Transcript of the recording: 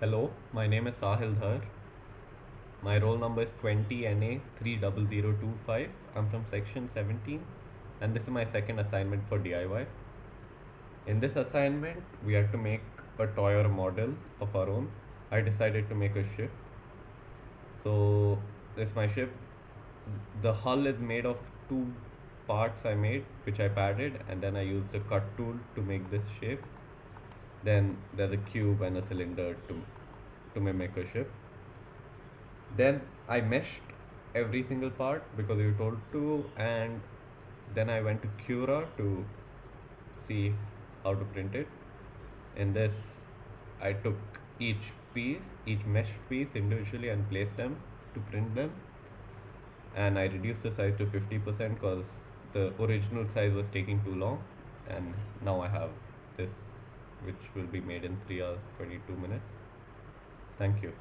Hello, my name is Sahil Dhar. My roll number is 20NA 30025. I'm from section 17 and this is my second assignment for DIY. In this assignment, we had to make a toy or a model of our own. I decided to make a ship. So, this is my ship. The hull is made of two parts I made, which I padded, and then I used a cut tool to make this shape. Then there's a cube and a cylinder to mimic a ship. Then I meshed every single part because you told to, and then I went to Cura to see how to print it. In this, I took each meshed piece individually and placed them to print them. And I reduced the size to 50% because the original size was taking too long. And now I have this, which will be made in 3 hours 22 minutes. Thank you.